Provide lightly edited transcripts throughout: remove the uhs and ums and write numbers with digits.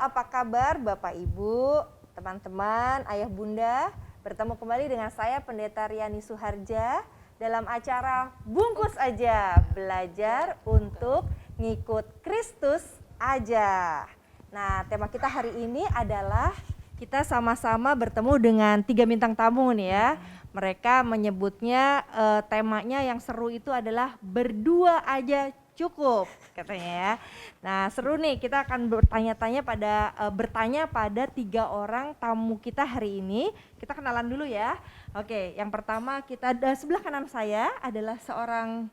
apa kabar Bapak Ibu, teman-teman, ayah bunda? Bertemu kembali dengan saya Pendeta Riani Suharja dalam acara Bungkus Aja, belajar untuk ngikut Kristus aja. Nah, tema kita hari ini adalah kita sama-sama bertemu dengan 3 bintang tamu nih ya. Mereka menyebutnya temanya yang seru itu adalah berdua aja cukup katanya ya. Nah seru nih, kita akan bertanya pada 3 orang tamu kita hari ini. Kita kenalan dulu ya. Oke, yang pertama kita ada sebelah kanan saya adalah seorang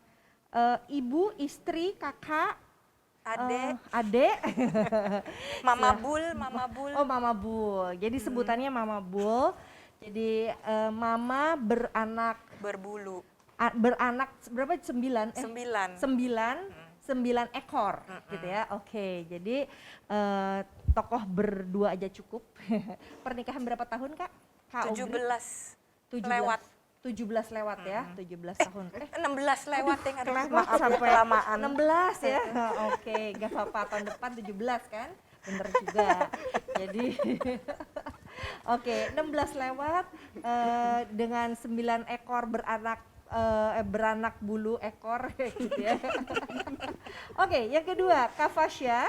ibu, istri, kakak, adek. Mama Bul. Oh Mama Bul, jadi sebutannya Mama Bul. Jadi Mama beranak Berbulu. Beranak berapa? 9 ekor gitu ya. Oke, jadi tokoh berdua aja cukup. Pernikahan berapa tahun Kak? 17 lewat. 17 lewat ya, 17 tahun. 16 lewat ya, Maaf sampai kelamaan. 16 ya. Oke, gak apa-apa, tahun depan 17 kan? Bener juga. Jadi oke, 16 lewat dengan 9 ekor beranak bulu ekor gitu ya. Oke, yang kedua Kak Fasya,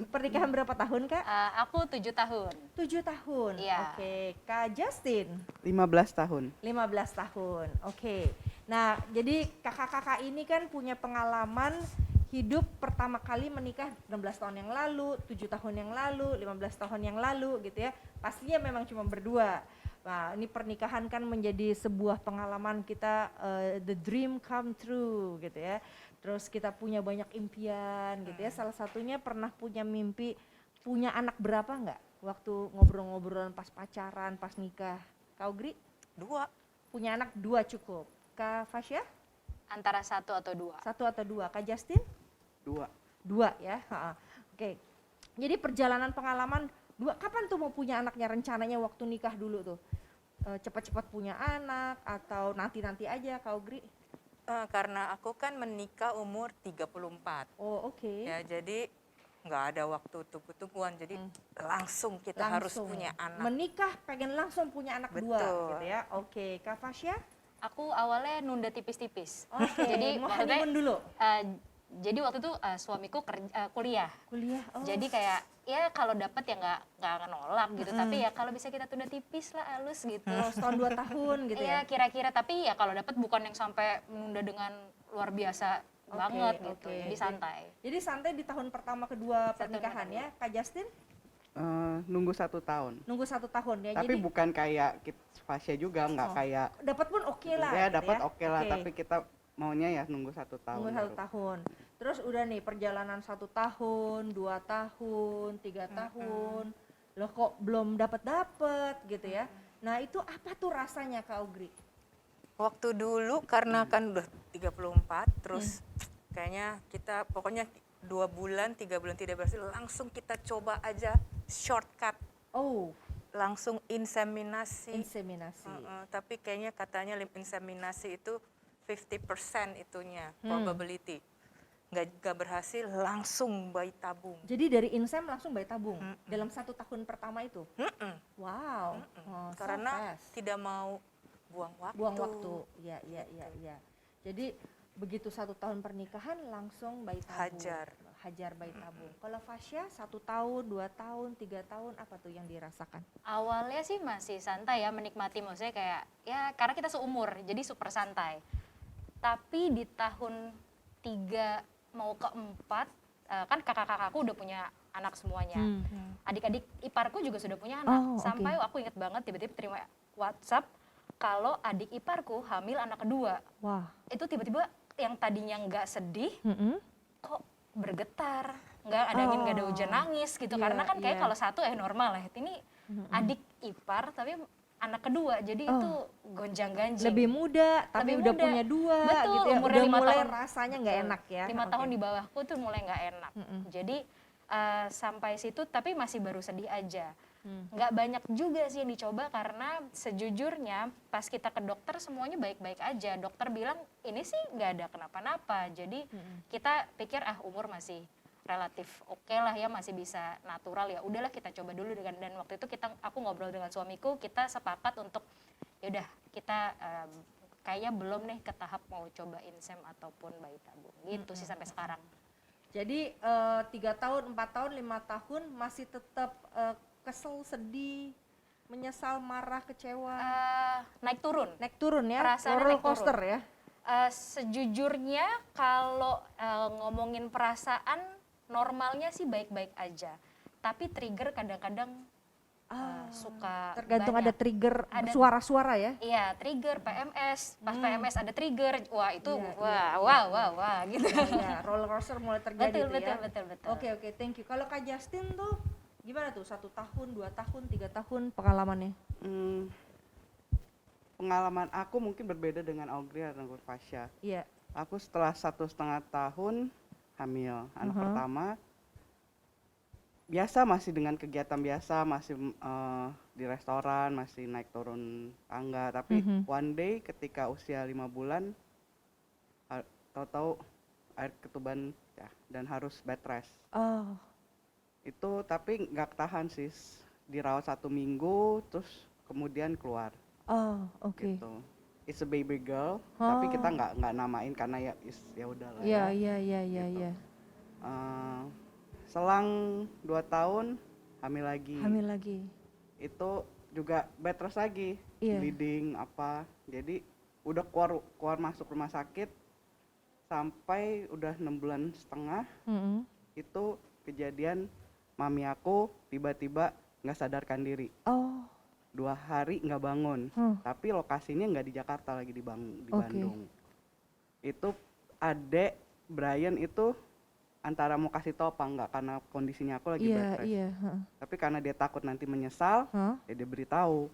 pernikahan berapa tahun Kak? Aku 7 tahun. 7 tahun. Iya. Oke, Kak Justin 15 tahun. 15 tahun. Oke. Nah, jadi kakak-kakak ini kan punya pengalaman hidup pertama kali menikah 16 tahun yang lalu, 7 tahun yang lalu, 15 tahun yang lalu gitu ya. Pastinya memang cuma berdua. Nah, ini pernikahan kan menjadi sebuah pengalaman kita, the dream come true gitu ya. Terus kita punya banyak impian gitu ya. Salah satunya pernah punya mimpi punya anak berapa enggak? Waktu ngobrol-ngobrolan pas pacaran, pas nikah. Kak Ogri? 2. Punya anak 2 cukup. Kak Fasya? Antara 1 atau 2. 1 atau 2. Kak Justin? 2. 2 ya. Oke. Jadi perjalanan pengalaman 2, kapan tuh mau punya anaknya, rencananya waktu nikah dulu tuh? Cepat-cepat punya anak atau nanti-nanti aja Kak Ogri? Karena aku kan menikah umur 34. Oh oke. Ya, jadi nggak ada waktu tunggu-tungguan. Jadi langsung kita harus punya anak. Menikah pengen langsung punya anak 2 gitu ya. Oke, Kak Fasya? Aku awalnya nunda tipis-tipis. Oke, Jadi mau maksudnya honeymoon dulu? jadi waktu itu suamiku kuliah. Kuliah? Oh. Jadi kayak ya kalau dapat ya nggak akan nolak gitu. Tapi ya kalau bisa kita tunda tipis lah, halus gitu. Setahun 2 tahun gitu ya? Iya kira-kira, tapi ya kalau dapat bukan yang sampai menunda dengan luar biasa banget gitu. Jadi santai. Jadi santai di tahun pertama kedua pernikahan ya. Kak Justin? Nunggu 1 tahun. Nunggu 1 tahun ya. Tapi jadi bukan kayak Fasya juga, nggak kayak dapat pun oke lah. ya gitu dapat ya. oke lah, tapi kita maunya ya nunggu 1 tahun. Nunggu 1 tahun. Terus udah nih perjalanan 1 tahun, 2 tahun, 3 tahun. Loh kok belum dapet gitu ya. Nah itu apa tuh rasanya Kak Ogri? Waktu dulu karena kan udah 34, terus kayaknya kita pokoknya 2 bulan, 3 bulan tidak berhasil, langsung kita coba aja shortcut. Oh, Langsung inseminasi. inseminasi. Tapi kayaknya katanya inseminasi itu 50% itunya, probability. Nggak berhasil, langsung bayi tabung. Jadi dari insem langsung bayi tabung dalam 1 tahun pertama itu? Wow. Oh, so Karena fast. tidak mau buang waktu. Buang waktu. Ya. Jadi begitu 1 tahun pernikahan langsung bayi tabung. Hajar bayi tabung. Kalau Fasya 1 tahun, 2 tahun, 3 tahun apa tuh yang dirasakan? Awalnya sih masih santai ya, menikmati, maksudnya kayak ya karena kita seumur jadi super santai. Tapi di tahun 3 mau ke 4 kan kakak-kakakku udah punya anak semuanya. Adik-adik iparku juga sudah punya anak. Sampai aku inget banget tiba-tiba terima WhatsApp kalau adik iparku hamil anak kedua. Wah. Itu tiba-tiba yang tadinya nggak sedih kok bergetar, nggak ada angin, nggak ada hujan, nangis gitu. Karena kan kayak kalau satu normal ya, ini adik ipar tapi anak kedua, jadi itu gonjang-ganjing. Lebih muda tapi udah punya 2. Betul, gitu ya. umurnya Udah 5 mulai tahun. rasanya nggak enak ya. 5 tahun di bawahku tuh mulai nggak enak. Jadi sampai situ tapi masih baru sedih aja. Nggak banyak juga sih yang dicoba karena sejujurnya pas kita ke dokter semuanya baik-baik aja. Dokter bilang ini sih nggak ada kenapa-napa. Jadi kita pikir umur masih relatif oke lah ya, masih bisa natural, ya udahlah kita coba dulu. Dan waktu itu aku ngobrol dengan suamiku, kita sepakat untuk ya udah kita kayaknya belum nih ke tahap mau coba insem ataupun bayi tabung gitu sih sampai sekarang. Jadi 3 tahun, 4 tahun, 5 tahun masih tetap kesel, sedih, menyesal, marah, kecewa. Naik turun. Naik turun ya, Perasaannya roller naik turun. coaster ya. Sejujurnya kalau ngomongin perasaan, normalnya sih baik-baik aja. Tapi trigger kadang-kadang suka Tergantung banyak. ada trigger Ada- suara-suara ya. Iya, trigger PMS. Pas PMS ada trigger, wah itu Iya, wah gitu. Ya, roller coaster mulai terjadi Betul, tuh ya. betul. Oke, thank you. Kalau Kak Justin tuh gimana tuh? 1 tahun, 2 tahun, 3 tahun pengalamannya? Pengalaman aku mungkin berbeda dengan Audrey dan Fasya. Iya. Aku setelah 1,5 tahun hamil anak pertama, biasa masih dengan kegiatan biasa, masih di restoran, masih naik turun tangga. Tapi one day ketika usia 5 bulan, tahu-tahu air ketuban ya, dan harus bed rest. Oh, Itu tapi nggak tahan sih, dirawat 1 minggu, terus kemudian keluar. oke. Gitu. It's a baby girl, tapi kita nggak namain karena ya udahlah. Iya. Gitu. Selang 2 tahun hamil lagi. Hamil lagi. Itu juga bed rest lagi, Iya. bleeding apa. Jadi udah keluar masuk rumah sakit sampai udah 6,5 bulan. Itu kejadian mami aku tiba-tiba nggak sadarkan diri. Oh, 2 hari nggak bangun, tapi lokasinya nggak di Jakarta, lagi di Bandung. Itu adek Brian itu antara mau kasih tau apa enggak karena kondisinya aku lagi bed rest. iya. Tapi karena dia takut nanti menyesal, ya dia beritahu.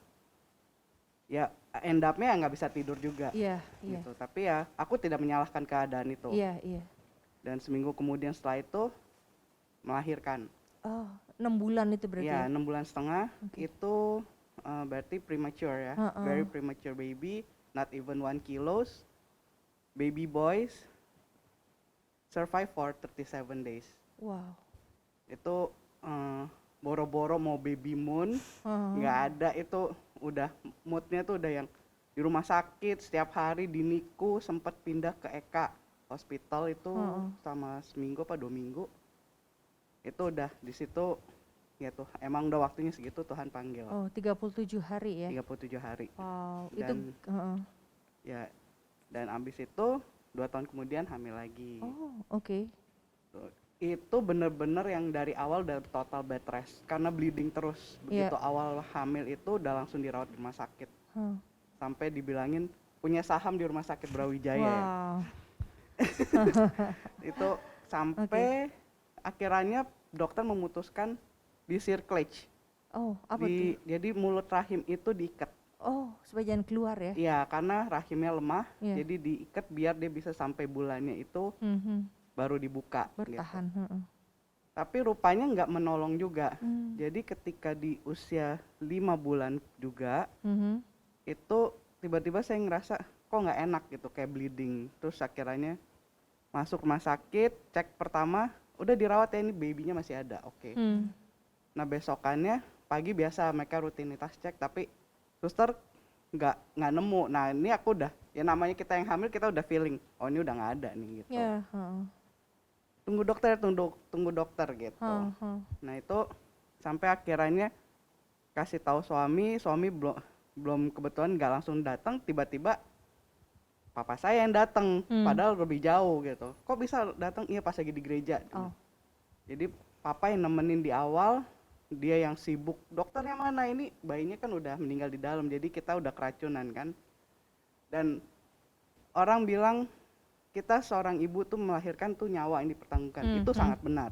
Ya end up-nya nggak bisa tidur juga. Iya. Gitu. Tapi ya aku tidak menyalahkan keadaan itu. Iya. Dan seminggu kemudian setelah itu melahirkan. Oh, 6 bulan itu berarti. Ya 6,5 bulan. Itu berarti premature ya, very premature baby, not even 1 kilos. Baby boys survive for 37 days. Wow. Itu boro-boro mau baby moon, nggak ada. Itu udah moodnya tuh udah yang di rumah sakit setiap hari, di NICU, sempat pindah ke Eka Hospital itu sama seminggu apa 2 minggu. Itu udah di situ ya tuh, emang udah waktunya segitu Tuhan panggil. Oh, 37 hari ya. 37 hari. Wow, Dan itu ya, dan abis itu 2 tahun kemudian hamil lagi. Oh, oke. Tuh. Itu bener-bener yang dari awal udah total bed rest karena bleeding terus. Begitu awal hamil itu udah langsung dirawat di rumah sakit. Sampai dibilangin punya saham di rumah sakit Brawijaya. Ya. Wow. Itu sampai akhirnya dokter memutuskan di circlage. Oh, apa tuh? Jadi mulut rahim itu diikat. Oh, supaya jangan keluar ya. Iya, karena rahimnya lemah, jadi diikat biar dia bisa sampai bulannya itu baru dibuka. Bertahan. Gitu. Tapi rupanya nggak menolong juga. Jadi ketika di usia 5 bulan juga, itu tiba-tiba saya ngerasa kok nggak enak gitu, kayak bleeding. Terus akhirnya masuk rumah sakit, cek pertama, udah dirawat ya, ini babynya masih ada, oke. Nah besokannya pagi biasa mereka rutinitas cek, tapi suster nggak nemu. Nah ini aku udah, ya namanya kita yang hamil kita udah feeling, oh ini udah nggak ada nih gitu. Tunggu dokter gitu. Nah itu sampai akhirnya kasih tahu suami belum kebetulan nggak langsung datang, tiba-tiba papa saya yang datang, padahal lebih jauh gitu. Kok bisa datang? Iya pas lagi di gereja. Jadi papa yang nemenin di awal, dia yang sibuk, dokternya mana, ini bayinya kan udah meninggal di dalam, jadi kita udah keracunan kan. Dan orang bilang kita seorang ibu tuh melahirkan tuh nyawa yang dipertaruhkan, itu sangat benar.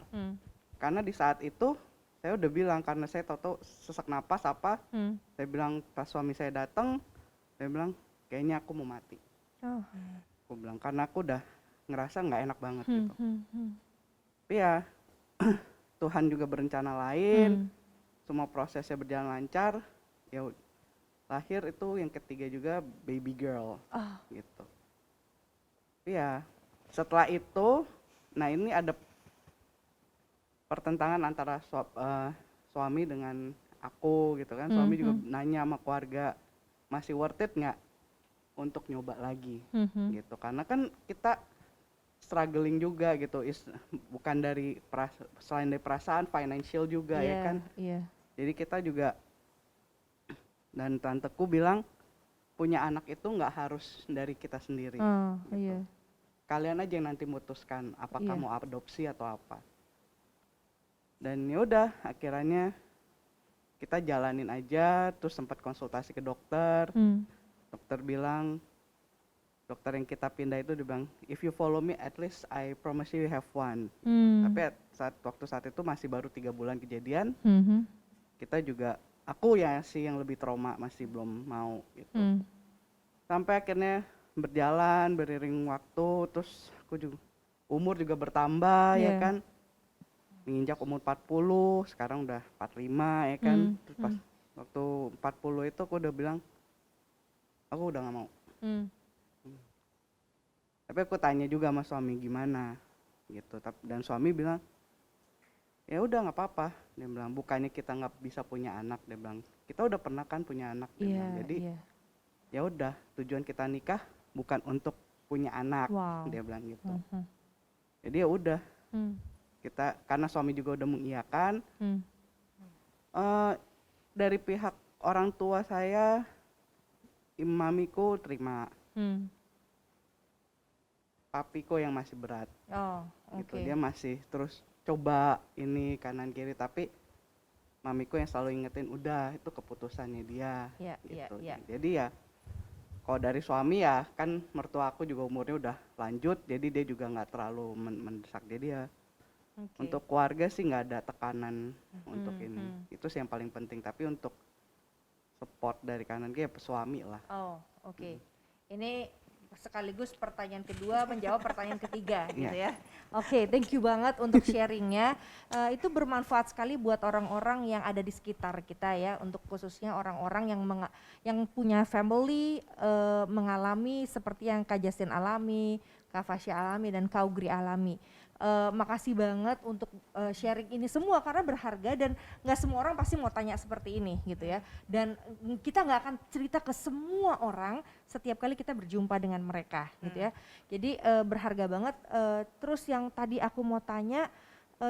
Karena di saat itu saya udah bilang, karena saya tahu sesak napas apa, saya bilang pas suami saya datang, saya bilang kayaknya aku mau mati. Aku bilang karena aku udah ngerasa nggak enak banget gitu. Tapi ya Tuhan juga berencana lain, semua prosesnya berjalan lancar, ya lahir itu yang ketiga juga baby girl, gitu. Tapi ya setelah itu, nah ini ada pertentangan antara suami dengan aku gitu kan. Suami juga nanya sama keluarga, masih worth it nggak untuk nyoba lagi gitu. Karena kan kita struggling juga gitu, bukan dari selain dari perasaan, financial juga ya kan. Iya. Jadi kita juga, dan tanteku bilang punya anak itu nggak harus dari kita sendiri. Oh, gitu. iya. Kalian aja yang nanti memutuskan apakah Iya. mau adopsi atau apa. Dan yaudah akhirnya kita jalanin aja, terus sempat konsultasi ke dokter. Dokter bilang, dokter yang kita pindah itu dia bilang, if you follow me at least I promise you have one. Tapi waktu saat itu masih baru 3 bulan kejadian, kita juga, aku ya sih yang lebih trauma, masih belum mau gitu. Sampai akhirnya berjalan beriring waktu, terus aku juga umur juga bertambah ya kan, menginjak umur 40, sekarang udah 45 ya kan. Terus pas waktu 40 itu aku udah bilang aku udah nggak mau. Tapi aku tanya juga sama suami gimana gitu, dan suami bilang ya udah nggak apa-apa. Dia bilang bukannya kita nggak bisa punya anak, dia bilang kita udah pernah kan punya anak. Dia bilang, jadi ya udah, tujuan kita nikah bukan untuk punya anak. Dia bilang gitu. Jadi ya udah, kita karena suami juga udah mengiyakan. Dari pihak orang tua saya, mamiku terima, papiku yang masih berat. Gitu, dia masih terus coba ini kanan kiri, tapi mamiku yang selalu ingetin udah itu keputusannya dia. Gitu. Jadi ya kalau dari suami ya kan mertua aku juga umurnya udah lanjut, jadi dia juga nggak terlalu mendesak. Jadi ya untuk keluarga sih nggak ada tekanan untuk ini. Itu sih yang paling penting. Tapi untuk support dari kanan kiri ya suami lah. Ini sekaligus pertanyaan kedua menjawab pertanyaan ketiga gitu ya. Thank you banget untuk sharingnya. Itu bermanfaat sekali buat orang-orang yang ada di sekitar kita ya, untuk khususnya orang-orang yang punya family mengalami seperti yang Kak Justin alami, Kak Fasya alami, dan Kak Ugri alami. Makasih banget untuk sharing ini semua, karena berharga dan nggak semua orang pasti mau tanya seperti ini gitu ya. Dan kita nggak akan cerita ke semua orang setiap kali kita berjumpa dengan mereka gitu ya. Jadi berharga banget. Terus yang tadi aku mau tanya,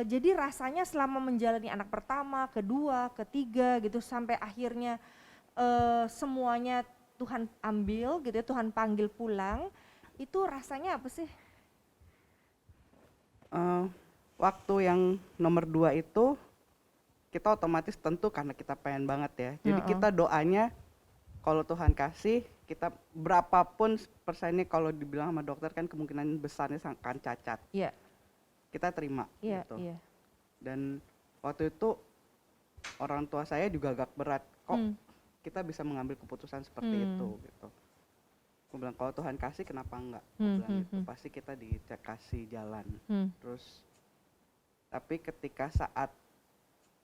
jadi rasanya selama menjalani anak pertama, kedua, ketiga gitu sampai akhirnya semuanya Tuhan ambil gitu ya, Tuhan panggil pulang, itu rasanya apa sih? Waktu yang nomor 2 itu kita otomatis tentu karena kita pengen banget ya. Jadi kita doanya kalau Tuhan kasih, kita berapapun persennya, kalau dibilang sama dokter kan kemungkinan besarnya akan cacat. Kita terima gitu. Dan waktu itu orang tua saya juga agak berat, kok kita bisa mengambil keputusan seperti itu gitu. Aku bilang kalau Tuhan kasih kenapa enggak? Aku bilang gitu, pasti kita dikasih jalan. Terus tapi ketika saat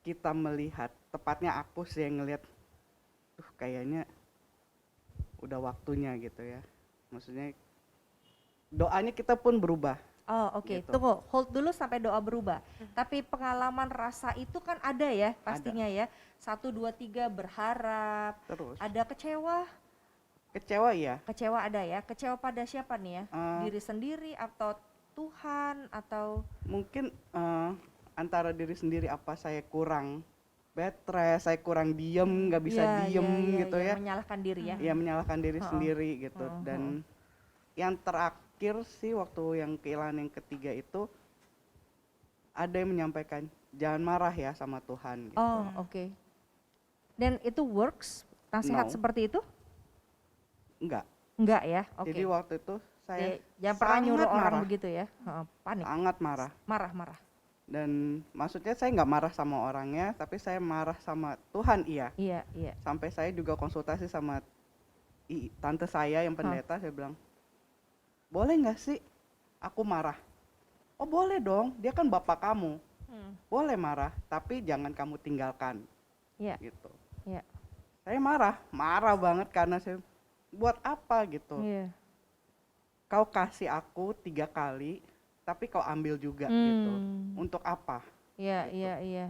kita melihat, tepatnya aku sih yang ngelihat, kayaknya udah waktunya gitu ya. Maksudnya doanya kita pun berubah. Gitu. Tunggu, hold dulu sampai doa berubah. Tapi pengalaman rasa itu kan ada ya pastinya ya. 1, 2, 3 berharap. Terus Ada kecewa. Kecewa ya. Kecewa ada ya. Kecewa pada siapa nih ya? Diri sendiri atau Tuhan atau? Mungkin antara diri sendiri, apa saya kurang bed rest, saya kurang diem, nggak bisa diem gitu ya. Menyalahkan diri ya. Ya menyalahkan diri sendiri gitu. Dan yang terakhir sih waktu yang kehilangan yang ketiga itu, ada yang menyampaikan jangan marah ya sama Tuhan gitu. Dan itu works? Nasihat seperti itu? Enggak ya. Jadi waktu itu saya jangan pernah nyuruh orang begitu ya. Panik. Sangat marah. Marah. Dan maksudnya saya nggak marah sama orangnya, tapi saya marah sama Tuhan. Iya. Sampai saya juga konsultasi sama tante saya yang pendeta. Saya bilang, boleh nggak sih aku marah? Oh boleh dong, dia kan bapak kamu. Boleh marah, tapi jangan kamu tinggalkan. Gitu. Saya marah banget karena saya buat apa gitu. Kau kasih aku 3 kali, tapi kau ambil juga gitu. Untuk apa? Iya, gitu. iya, iya.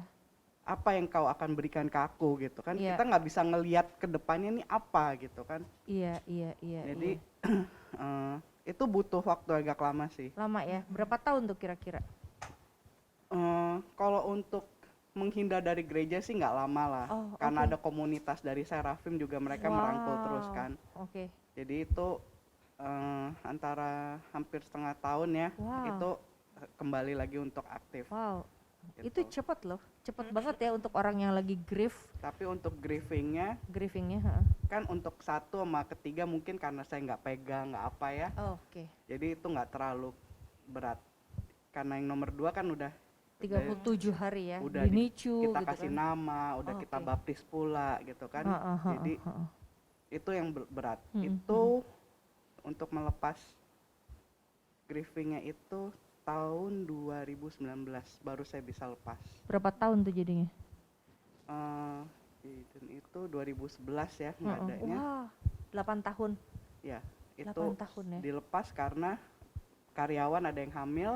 Apa yang kau akan berikan ke aku gitu kan? Iya. Kita nggak bisa ngelihat ke depannya nih apa gitu kan? Iya, iya, iya. Jadi iya. itu butuh waktu agak lama sih. Lama ya. Berapa tahun tuh kira-kira? Kalau untuk menghindar dari gereja sih nggak lama lah, Oh, karena oke. ada komunitas dari Serafim juga mereka Wow. merangkul terus kan. Oke. Jadi itu antara hampir setengah tahun ya, Wow. itu kembali lagi untuk aktif. Wow. Gitu. Itu cepat loh. Cepat banget ya untuk orang yang lagi Tapi untuk grievingnya grievingnya. Heeh. kan untuk 1 sama ketiga mungkin karena saya nggak pegang nggak apa ya, Oh, oke. jadi itu nggak terlalu berat. Karena yang nomor 2 kan udah 37 hari ya. udah Dinicu kita gitu kasih kan. nama, udah Oh, kita oke. baptis pula gitu kan. Heeh, heeh, Jadi heeh. itu yang berat. Mm-mm, Itu untuk melepas grievingnya itu tahun 2019 baru saya bisa lepas. Berapa tahun tuh jadinya? Dan itu 2011 ya nggak Heeh. adanya. Wah, 8 tahun. Ya, itu 8 tahun ya. dilepas karena karyawan ada yang hamil,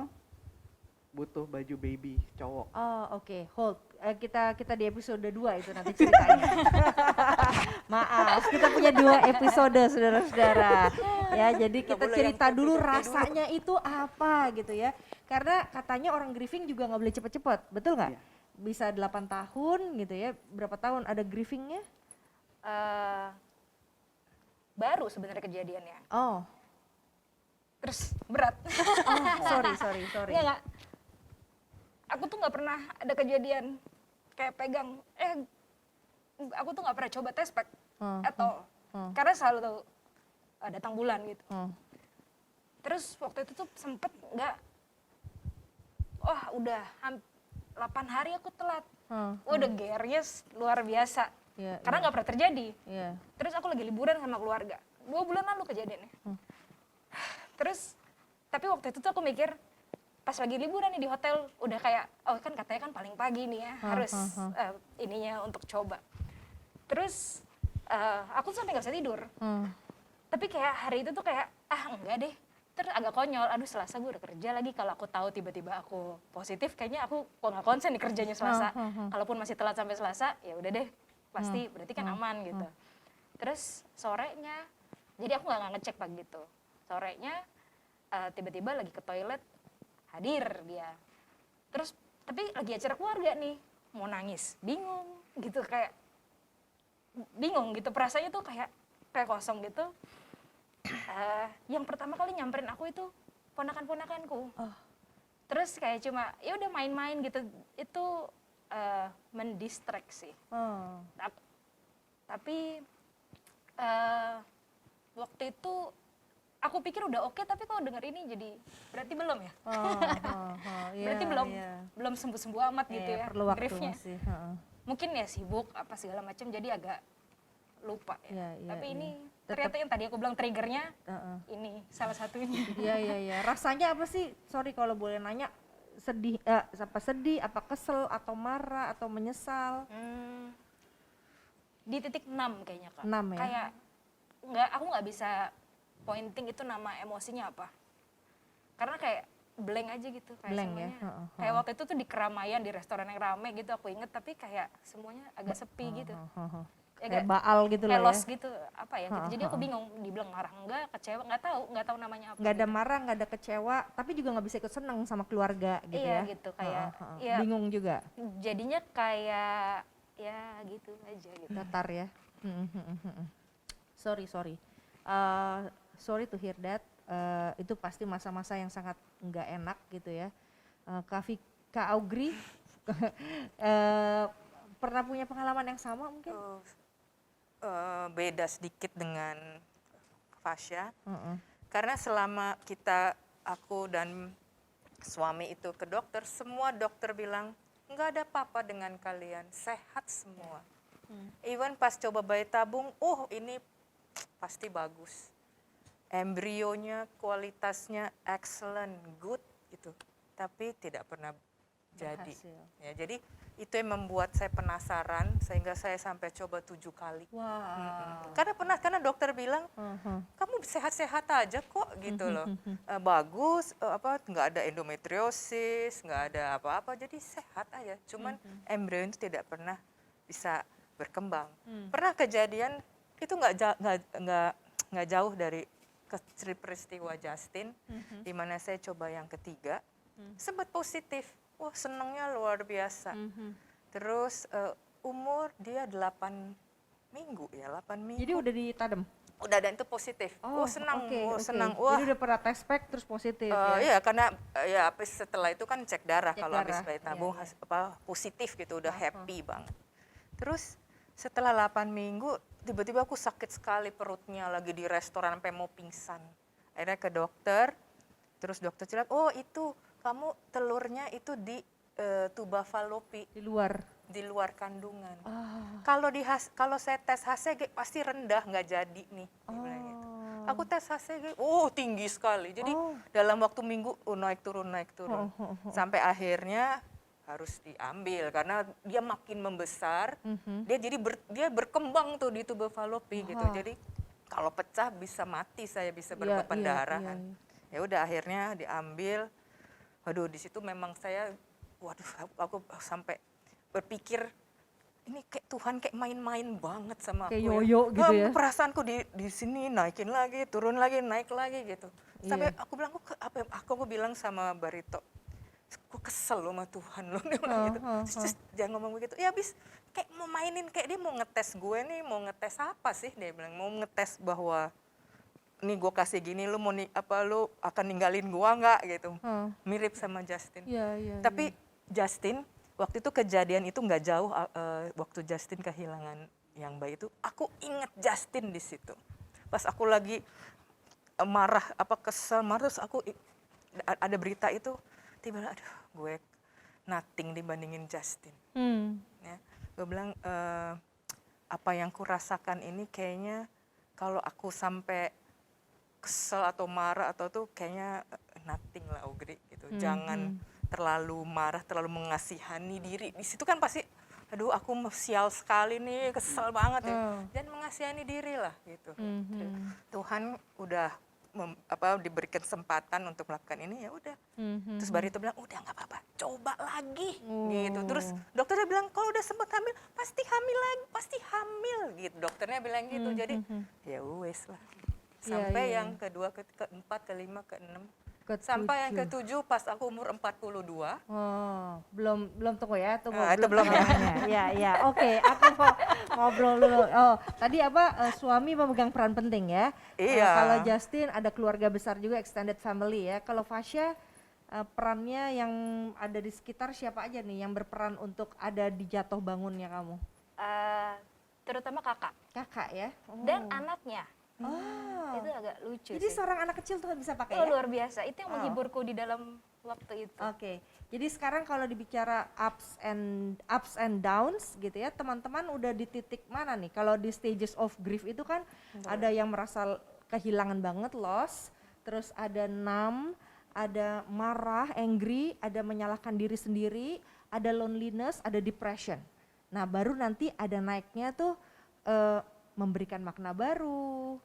butuh baju baby cowok. Oh, oke. Hold. Kita di episode 2 itu nanti ceritanya. Maaf, kita punya 2 episode saudara-saudara. Ya, jadi Nggak kita boleh cerita yang dulu dulu. rasanya itu apa gitu ya. Karena katanya orang grieving juga nggak boleh cepet-cepet, betul nggak? Iya. Bisa 8 tahun gitu ya. Berapa tahun ada grievingnya? Baru sebenarnya kejadiannya. Oh, Terus berat. sorry. Iya nggak? Aku tuh nggak pernah ada kejadian kayak pegang. Aku tuh nggak pernah coba tes pack atau karena selalu tuh datang bulan gitu. Terus waktu itu tuh sempet nggak. Wah udah 8 hari aku telat. Udah GR-nya luar biasa. Iya, Karena nggak pernah terjadi. iya. Terus aku lagi liburan sama keluarga. 2 bulan lalu kejadiannya. Terus, tapi waktu itu tuh aku mikir, pas lagi liburan nih di hotel, udah kayak, oh kan katanya kan paling pagi nih ya, harus ininya untuk coba. Terus, aku tuh sampai gak bisa tidur. Tapi kayak hari itu tuh kayak, enggak deh. Terus agak konyol, aduh Selasa gue udah kerja lagi, kalau aku tahu tiba-tiba aku positif, kayaknya aku kok gak konsen nih kerjanya Selasa. Kalaupun masih telat sampai Selasa, ya udah deh, pasti berarti kan aman gitu. Terus sorenya, jadi aku gak ngecek pagi gitu. Sorenya tiba-tiba lagi ke toilet, hadir dia. Terus tapi lagi acara keluarga nih, mau nangis, bingung gitu, kayak bingung gitu, perasaannya tuh kayak kosong gitu. Yang pertama kali nyamperin aku itu ponakan-ponakanku. Terus kayak cuma ya udah main-main gitu, itu mendistraksi. Tapi waktu itu aku pikir udah oke, tapi kalau denger ini jadi berarti belum ya? Berarti belum sembuh-sembuh amat gitu ya, Perlu waktu griefnya. masih. Mungkin ya sibuk apa segala macam, jadi agak lupa ya. Iya, Tapi iya. ini ternyata yang tadi aku bilang triggernya ini salah satunya. Iya. Rasanya apa sih? Sorry kalau boleh nanya. Sedih, apa kesel atau marah atau menyesal? Di titik 6 kayaknya Kak. 6 ya? Kayak aku nggak bisa pointing itu nama emosinya apa. Karena kayak blank aja gitu kayak Blank ya? semuanya. Kayak waktu itu tuh di keramaian di restoran yang rame gitu aku inget, tapi kayak semuanya agak sepi gitu. Kayak baal gitu kayak lah ya? lost gitu, apa ya gitu. Jadi aku bingung, dibilang marah enggak, kecewa nggak tahu namanya apa. Nggak ada gitu. marah, nggak ada kecewa, tapi juga nggak bisa ikut seneng sama keluarga gitu Iya ya? gitu, kayak ya, Bingung juga, jadinya kayak ya gitu aja gitu. datar ya? Sorry. Sorry to hear that. Itu pasti masa-masa yang sangat nggak enak gitu ya. Kak Augri pernah punya pengalaman yang sama mungkin? Beda sedikit dengan Fasya, karena selama aku dan suami itu ke dokter, semua dokter bilang nggak ada apa-apa dengan kalian, sehat semua. Even pas coba bayi tabung, ini pasti bagus, embrionya kualitasnya excellent, good gitu, tapi tidak pernah jadi. Berhasil. Ya, jadi itu yang membuat saya penasaran sehingga saya sampai coba 7 kali. Wow. Karena dokter bilang kamu sehat-sehat aja kok gitu loh. Bagus, nggak ada endometriosis, nggak ada apa-apa, jadi sehat aja. Cuman embrio itu tidak pernah bisa berkembang. Pernah kejadian itu nggak jauh dari peristiwa Justin, di mana saya coba yang ketiga, sempat positif. Wah, senangnya luar biasa. Terus umur dia 8 minggu ya, 8 minggu. Jadi udah ditadem? Udah, dan itu positif. Senang, oke. senang. Wah. Jadi udah pernah tes pack terus positif ya? Iya, karena ya setelah itu kan cek darah, Cek kalau habis darah, bayi tabung iya. positif gitu, udah happy banget. Terus setelah 8 minggu tiba-tiba aku sakit sekali perutnya, lagi di restoran sampai mau pingsan. Akhirnya ke dokter, terus dokter bilang, oh itu kamu telurnya itu di tuba falopi, Di luar? di luar kandungan. Kalau saya tes HCG pasti rendah, nggak jadi nih. Dia bilang gitu. Aku tes HCG, tinggi sekali. Jadi dalam waktu minggu naik turun. Sampai akhirnya harus diambil karena dia makin membesar. Dia jadi dia berkembang tuh di tuba falopi gitu. Jadi kalau pecah bisa mati, saya bisa berpendarahan. Ya udah akhirnya diambil. Waduh, di situ memang saya, aku sampai berpikir ini kayak Tuhan kayak main-main banget sama aku. Kayak yoyo gitu ya? Perasaanku di sini naikin lagi, turun lagi, naik lagi gitu. Sampai aku bilang, aku bilang sama Barito, aku kesel loh sama Tuhan loh, dia bilang gitu. Terus jangan ngomong begitu. Ya habis kayak mau mainin, kayak dia mau ngetes gue nih, mau ngetes apa sih? Dia bilang mau ngetes bahwa nih gue kasih gini, lu lu akan ninggalin gua nggak gitu. Mirip sama Justin. Tapi Justin waktu itu kejadian itu nggak jauh waktu Justin kehilangan yang bayi itu, aku inget Justin di situ. Pas aku lagi marah, kesel, terus aku ada berita itu, tiba-tiba aduh gue nothing dibandingin Justin. Ya, gue bilang apa yang kurasakan ini kayaknya kalau aku sampai kesel atau marah atau tuh kayaknya nothing lah Augri gitu. Jangan terlalu marah, terlalu mengasihani diri. Di situ kan pasti aduh aku sial sekali nih, kesel banget ya. Dan mengasihani diri lah gitu. Tuhan udah diberi kesempatan untuk melakukan ini, ya udah. Terus Barito bilang udah nggak apa-apa, coba lagi gitu. Terus dokternya bilang kalau udah sempat hamil pasti hamil lagi, pasti hamil gitu. Dokternya bilang gitu. Jadi ya wes lah. Sampai yang kedua, keempat, kelima, keenam, sampai yang ketujuh pas aku umur 42. Belum tunggu ya, Itu belum ya. Ya, oke, aku mau ngobrol dulu. Tadi suami memegang peran penting ya. Iya. Kalau Justin ada keluarga besar juga, extended family ya. Kalau Fasya perannya yang ada di sekitar siapa aja nih yang berperan untuk ada di jatuh bangunnya kamu? Terutama kakak Kakak ya. dan anaknya. Itu agak lucu Jadi sih. seorang anak kecil tuh bisa pakai ya? Luar biasa, itu yang menghiburku di dalam waktu itu. Oke, jadi sekarang kalau dibicara ups and downs gitu ya, teman-teman udah di titik mana nih? Kalau di stages of grief itu kan ada yang merasa kehilangan banget, loss, terus ada numb, ada marah, angry, ada menyalahkan diri sendiri, ada loneliness, ada depression. Nah baru nanti ada naiknya tuh memberikan makna baru,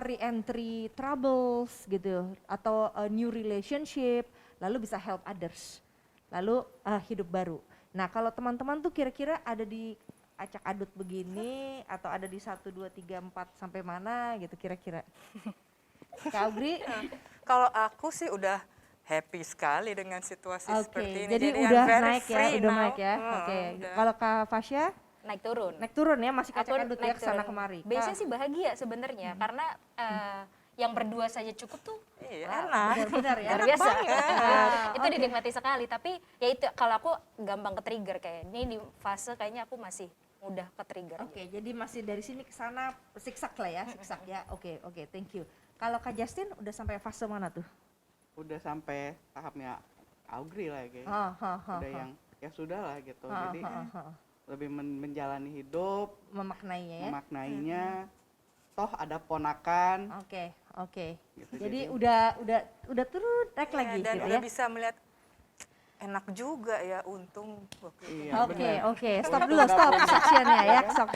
re-entry troubles gitu, atau a new relationship, lalu bisa help others, lalu hidup baru. Nah kalau teman-teman tuh kira-kira ada di acak adut begini atau ada di 1, 2, 3, 4 sampai mana gitu kira-kira? Kak Augri? Kalau aku sih udah happy sekali dengan situasi seperti ini. Jadi I'm udah very naik ya, free udah now. naik ya. Kalau Kak Fasya? Naik turun. Naik turun ya, masih Aku kacak adut ya naik kesana turun. kemari. Biasanya sih bahagia sebenarnya karena yang berdua saja cukup tuh. Iya, Wah, enak. Benar-benar ya. Luar biasa. banget. Itu dinikmati sekali, tapi ya itu kalau aku gampang ke trigger kayak ini di fase kayaknya aku masih mudah ke trigger. Oke, jadi masih dari sini ke sana siksak lah ya, siksak ya. Oke, thank you. Kalau Kak Justin udah sampai fase mana tuh? Udah sampai tahapnya Augri lah kayak. Udah yang ya sudah lah gitu. Jadi lebih menjalani hidup, Memaknainya ya. memaknainya. Toh ada ponakan. Oke. Gitu, Jadi udah turun naik Iya, lagi dan gitu udah ya. bisa melihat enak juga ya, untung waktu itu. Iya, Oke, stop dulu, stop sectionnya ya. Stop.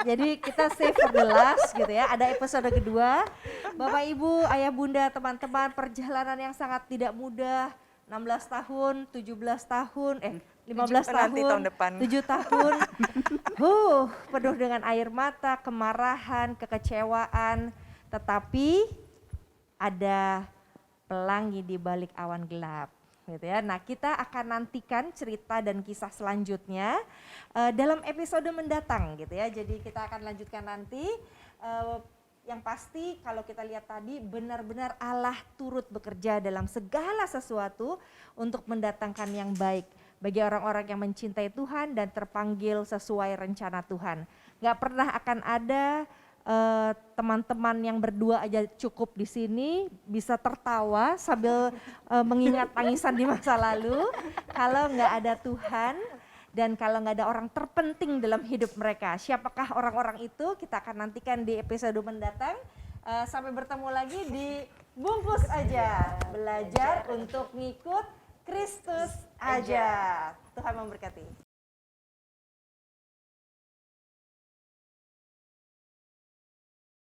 Jadi kita save for the last gitu ya. Ada episode kedua. Bapak, Ibu, Ayah, Bunda, teman-teman, perjalanan yang sangat tidak mudah. 16 tahun, 17 tahun, 15 Nanti tahun tahun, depan. 7 tahun. Penuh dengan air mata, kemarahan, kekecewaan. Tetapi ada pelangi di balik awan gelap. Gitu ya. Nah, kita akan nantikan cerita dan kisah selanjutnya dalam episode mendatang gitu ya. Jadi kita akan lanjutkan nanti. Yang pasti kalau kita lihat tadi benar-benar Allah turut bekerja dalam segala sesuatu untuk mendatangkan yang baik bagi orang-orang yang mencintai Tuhan dan terpanggil sesuai rencana Tuhan. Gak pernah akan ada teman-teman yang berdua aja cukup di sini bisa tertawa sambil mengingat tangisan di masa lalu kalau nggak ada Tuhan dan kalau nggak ada orang terpenting dalam hidup mereka. Siapakah orang-orang itu? Kita akan nantikan di episode mendatang. Sampai bertemu lagi di Bungkus Aja, belajar untuk ngikut Kristus aja. Tuhan memberkati.